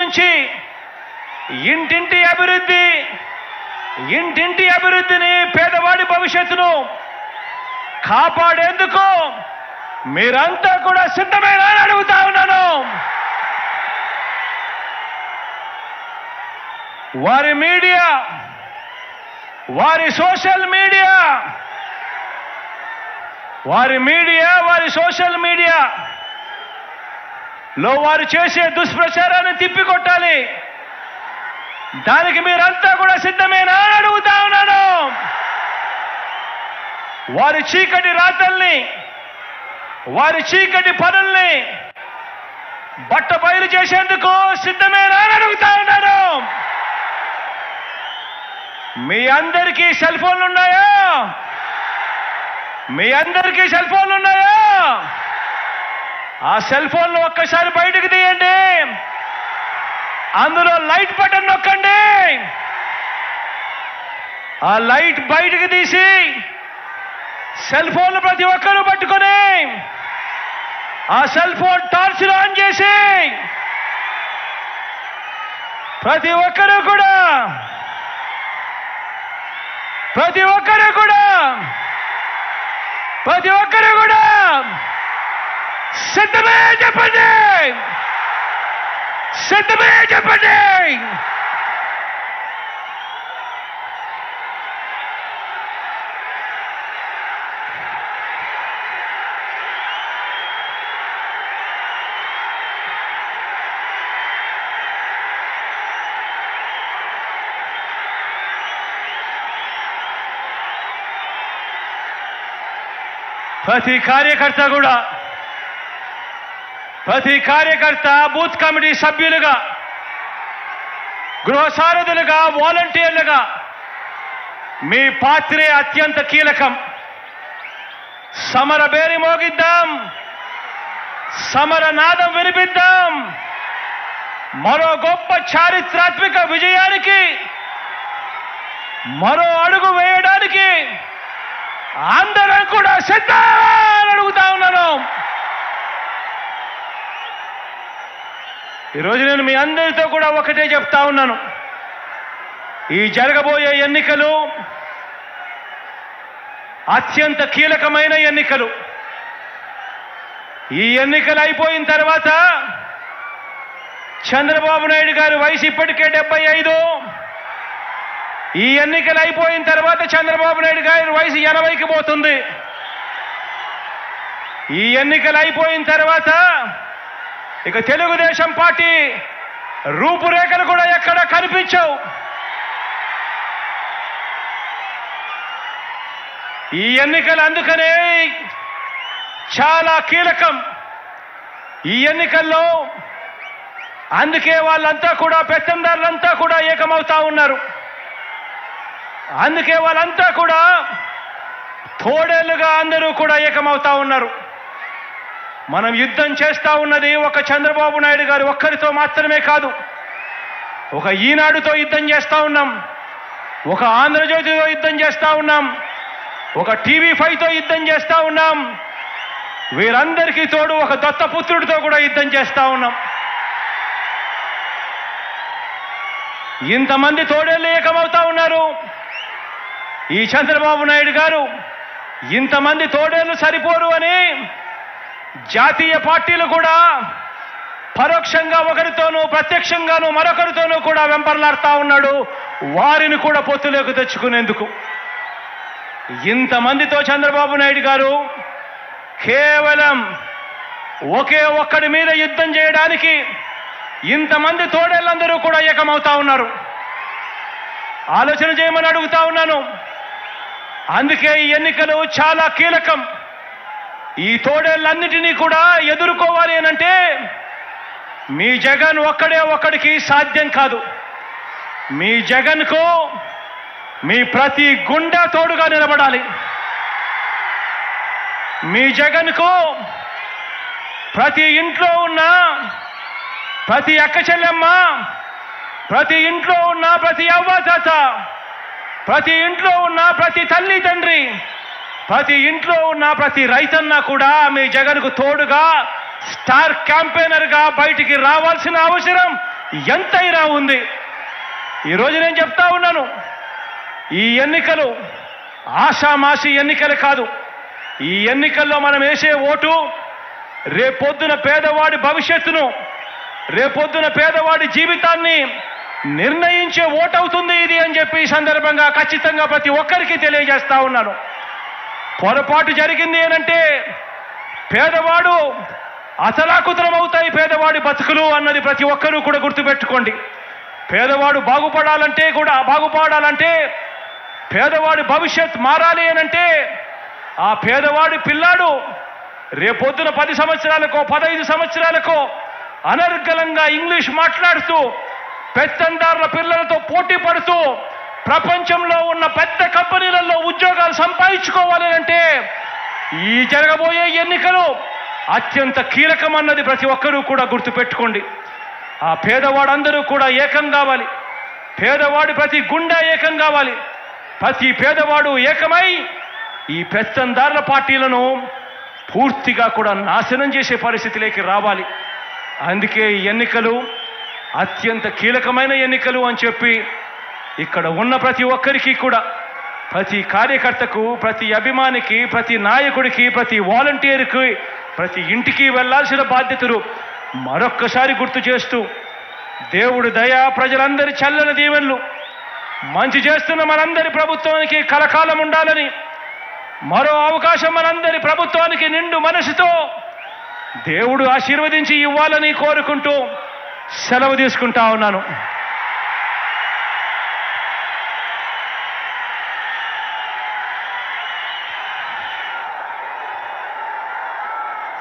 నుంచి ఇంటింటి అభివృద్ధిని పేదవాడి భవిష్యత్తును కాపాడేందుకు మీరంతా కూడా సిద్ధమేనా అని అడుగుతా ఉన్నాను. వారి మీడియా, వారి సోషల్ మీడియా లో వారు చేసే దుష్ప్రచారాన్ని తిప్పికొట్టాలి. దానికి మీరంతా కూడా సిద్ధమేనా అని అడుగుతా ఉన్నాను. వారి చీకటి రాతల్ని, వారి చీకటి పనుల్ని బట్ట బయలు చేసేందుకు సిద్ధమేనా అని అడుగుతా ఉన్నాను. మీ అందరికీ సెల్ ఫోన్లు ఉన్నాయా? ఆ సెల్ ఫోన్లు ఒక్కసారి బయటకు తీయండి. అందులో లైట్ బటన్ నొక్కండి. ఆ లైట్ బయటకు తీసి సెల్ ఫోన్లు ప్రతి ఒక్కరూ పట్టుకొని ఆ సెల్ ఫోన్ టార్చ్లు ఆన్ చేసి ప్రతి ఒక్కరూ కూడా సిద్ధమే చెప్పండి. ప్రతి కార్యకర్త బూత్ కమిటీ సభ్యులుగా, గృహ సారథులుగా, వాలంటీర్లుగా మీ పాత్రే అత్యంత కీలకం. సమర బేరి మోగిద్దాం, సమర నాదం వినిపిద్దాం. మరో గొప్ప చారిత్రాత్మక విజయానికి మరో అడుగు వేయడానికి అందరం కూడా సిద్ధమని అడుగుతా ఉన్నాను. ఈరోజు నేను మీ అందరితో కూడా ఒకటే చెప్తా ఉన్నాను. ఈ జరగబోయే ఎన్నికలు అత్యంత కీలకమైన ఎన్నికలు. ఈ ఎన్నికలు అయిపోయిన తర్వాత చంద్రబాబు నాయుడు గారి వయసు ఇప్పటికే 75. ఈ ఎన్నికలు అయిపోయిన తర్వాత చంద్రబాబు నాయుడు గారి వయసు 80కి పోతుంది. ఈ ఎన్నికలు అయిపోయిన తర్వాత ఇక తెలుగుదేశం పార్టీ రూపురేఖలు కూడా ఎక్కడ కనిపించవు. ఈ ఎన్నికలు అందుకనే చాలా కీలకం. ఈ ఎన్నికల్లో అందుకే వాళ్ళంతా కూడా, పెత్తందారులంతా కూడా ఏకమవుతా ఉన్నారు. అందుకే వాళ్ళంతా కూడా తోడేళ్లుగా అందరూ కూడా ఏకమవుతా ఉన్నారు. మనం యుద్ధం చేస్తా ఉన్నది ఒక చంద్రబాబు నాయుడు గారు ఒక్కరితో మాత్రమే కాదు. ఒక ఈనాడుతో యుద్ధం చేస్తా ఉన్నాం, ఒక ఆంధ్రజ్యోతితో యుద్ధం చేస్తా ఉన్నాం, ఒక TV5తో యుద్ధం చేస్తా ఉన్నాం. వీరందరికీ తోడు ఒక దత్తపుత్రుడితో కూడా యుద్ధం చేస్తా ఉన్నాం. ఇంతమంది తోడేళ్ళు ఏకమవుతా ఉన్నారు. ఈ చంద్రబాబు నాయుడు గారు ఇంతమంది తోడేళ్ళు సరిపోరు అని జాతీయ పార్టీలు కూడా పరోక్షంగా ఒకరితోనూ, ప్రత్యక్షంగానూ మరొకరితోనూ కూడా వెంపర్లాడుతా ఉన్నాడు. వారిని కూడా పొత్తులోకి తెచ్చుకునేందుకు ఇంతమందితో చంద్రబాబు నాయుడు గారు కేవలం ఒకే ఒక్కడి మీద యుద్ధం చేయడానికి ఇంతమంది తోడేళ్ళందరూ కూడా ఏకమవుతా ఉన్నారు. ఆలోచన చేయమని అడుగుతా ఉన్నాను. అందుకే ఈ ఎన్నికలు చాలా కీలకం. ఈ తోడేళ్ళన్నిటినీ కూడా ఎదుర్కోవాలి అనంటే మీ జగన్ ఒక్కడికి సాధ్యం కాదు. మీ జగన్కు మీ ప్రతి గుండె తోడుగా నిలబడాలి. మీ జగన్కు ప్రతి ఇంట్లో ఉన్న ప్రతి అక్క చెల్లెమ్మ, ప్రతి ఇంట్లో ఉన్న ప్రతి అవ్వాతాత, ప్రతి ఇంట్లో ఉన్న ప్రతి తల్లి తండ్రి, ప్రతి ఇంట్లో ఉన్న ప్రతి రైతన్న కూడా మీ జగన్కు తోడుగా స్టార్ క్యాంపెయినర్గా బయటికి రావాల్సిన అవసరం ఎంతైనా ఉంది. ఈరోజు నేను చెప్తా ఉన్నాను, ఈ ఎన్నికలు ఆషామాషి ఎన్నికలు కాదు. ఈ ఎన్నికల్లో మనం వేసే ఓటు రేపొద్దున పేదవాడి భవిష్యత్తును, రేపొద్దున పేదవాడి జీవితాన్ని నిర్ణయించే ఓటు అవుతుంది ఇది అని చెప్పి ఈ సందర్భంగా ఖచ్చితంగా ప్రతి ఒక్కరికి తెలియజేస్తా ఉన్నాను. పొరపాటు జరిగింది ఏనంటే పేదవాడు అతలాకుతలం అవుతాయి పేదవాడి బతుకులు అన్నది ప్రతి ఒక్కరూ కూడా గుర్తుపెట్టుకోండి. పేదవాడు బాగుపడాలంటే పేదవాడి భవిష్యత్ మారాలి అనంటే ఆ పేదవాడి పిల్లాడు రేపొద్దున 10 సంవత్సరాలకో 15 సంవత్సరాలకో అనర్గళంగా ఇంగ్లీష్ మాట్లాడుతూ పెత్తందారుల పిల్లలతో పోటీ పడుతూ ప్రపంచంలో ఉన్న పెద్ద కంపెనీలలో ఉద్యోగాలు సంపాదించుకోవాలి అంటే ఈ జరగబోయే ఎన్నికలు అత్యంత కీలకమన్నది ప్రతి ఒక్కరూ కూడా గుర్తుపెట్టుకోండి. ఆ పేదవాడందరూ కూడా ఏకం కావాలి. పేదవాడి ప్రతి గుండె ఏకం కావాలి. ప్రతి పేదవాడు ఏకమై ఈ పెత్తందారుల పార్టీలను పూర్తిగా కూడా నాశనం చేసే పరిస్థితిలోకి రావాలి. అందుకే ఈ ఎన్నికలు అత్యంత కీలకమైన ఎన్నికలు అని చెప్పి ఇక్కడ ఉన్న ప్రతి ఒక్కరికి కూడా, ప్రతి కార్యకర్తకు, ప్రతి అభిమానికి, ప్రతి నాయకుడికి, ప్రతి వాలంటీర్కి, ప్రతి ఇంటికి వెళ్లాల్సిన బాధ్యతలు మరొక్కసారి గుర్తు చేస్తూ దేవుడి దయ, ప్రజలందరి చల్లని దీవెనలు మంచి చేస్తున్న మనందరి ప్రభుత్వానికి కలకాలం ఉండాలని, మరో అవకాశం మనందరి ప్రభుత్వానికి నిండు మనసుతో దేవుడు ఆశీర్వదించి ఇవ్వాలని కోరుకుంటూ సెలవు తీసుకుంటా ఉన్నాను.